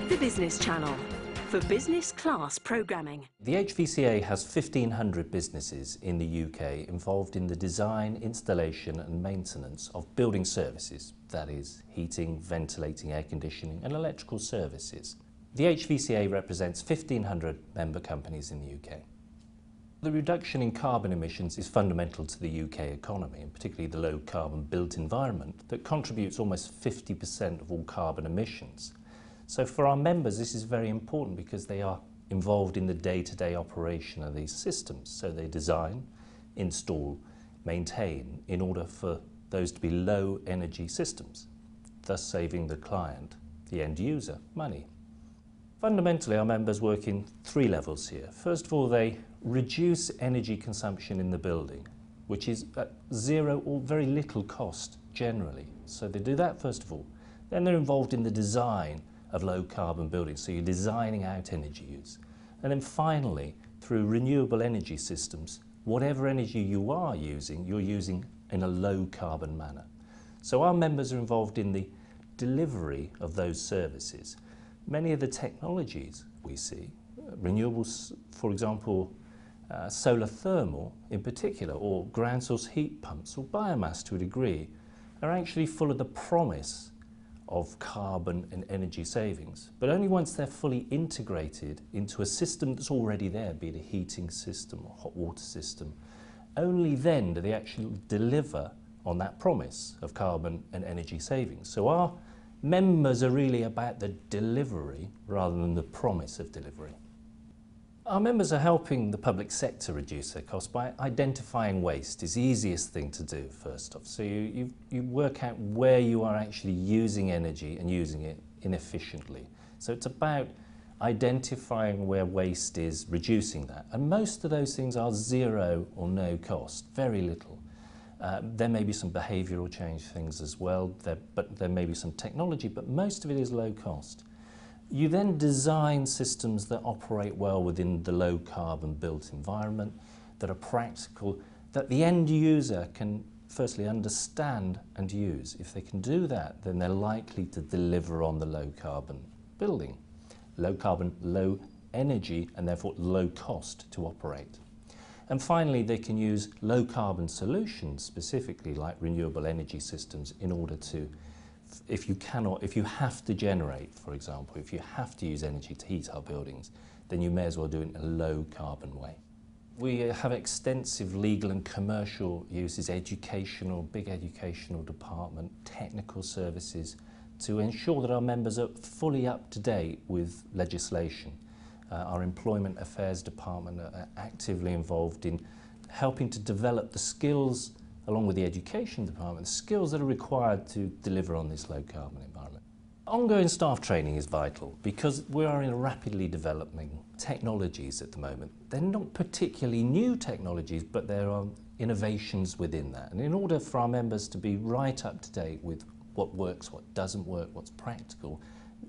The Business Channel for business class programming. The Hvca has 1,500 businesses in the UK involved in the design, installation and maintenance of building services, that is, heating, ventilating, air conditioning and electrical services. The Hvca represents 1,500 member companies in the UK. The reduction in carbon emissions is fundamental to the UK economy, and particularly the low carbon built environment that contributes almost 50% of all carbon emissions. So for our members this is very important because they are involved in the day-to-day operation of these systems. So they design, install, maintain in order for those to be low energy systems, thus saving the client, the end user, money. Fundamentally, our members work in three levels here. First of all, they reduce energy consumption in the building, which is at zero or very little cost generally. So they do that first of all. Then they're involved in the design of low carbon buildings, so you're designing out energy use. And then finally, through renewable energy systems, whatever energy you are using, you're using in a low carbon manner. So our members are involved in the delivery of those services. Many of the technologies we see, renewables, for example, solar thermal in particular, or ground source heat pumps, or biomass to a degree, are actually full of the promise of carbon and energy savings. But only once they're fully integrated into a system that's already there, be it a heating system or hot water system, only then do they actually deliver on that promise of carbon and energy savings. So our members are really about the delivery rather than the promise of delivery. Our members are helping the public sector reduce their costs by identifying waste. It's the easiest thing to do first off. So you work out where you are actually using energy and using it inefficiently. So it's about identifying where waste is, reducing that. And most of those things are zero or no cost, very little. There may be some behavioural change things as well, but there may be some technology, but most of it is low cost. You then design systems that operate well within the low carbon built environment, that are practical, that the end user can firstly understand and use. If they can do that, then they're likely to deliver on the low carbon building. Low carbon, low energy, and therefore low cost to operate. And finally, they can use low carbon solutions, specifically like renewable energy systems, in order to, if you have to generate, for example, if you have to use energy to heat our buildings, then you may as well do it in a low carbon way. We have extensive legal and commercial uses, big educational department, technical services, to ensure that our members are fully up to date with legislation. Our Employment Affairs Department are actively involved in helping to develop the skills, along with the Education Department, the skills that are required to deliver on this low carbon environment. Ongoing staff training is vital because we are in rapidly developing technologies at the moment. They're not particularly new technologies, but there are innovations within that. And in order for our members to be right up to date with what works, what doesn't work, what's practical,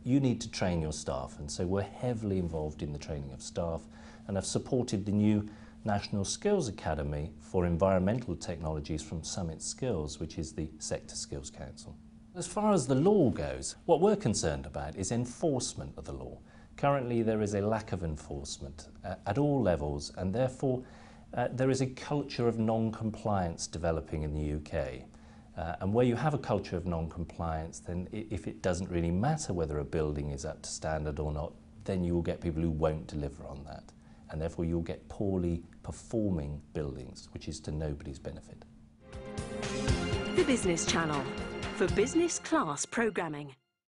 you need to train your staff, and so we're heavily involved in the training of staff and have supported the new National Skills Academy for Environmental Technologies from Summit Skills, which is the Sector Skills Council. As far as the law goes, what we're concerned about is enforcement of the law. Currently there is a lack of enforcement at all levels, and therefore there is a culture of non-compliance developing in the UK. And where you have a culture of non-compliance, then if it doesn't really matter whether a building is up to standard or not, then you will get people who won't deliver on that. And therefore you'll get poorly performing buildings, which is to nobody's benefit. The Business Channel for business class programming.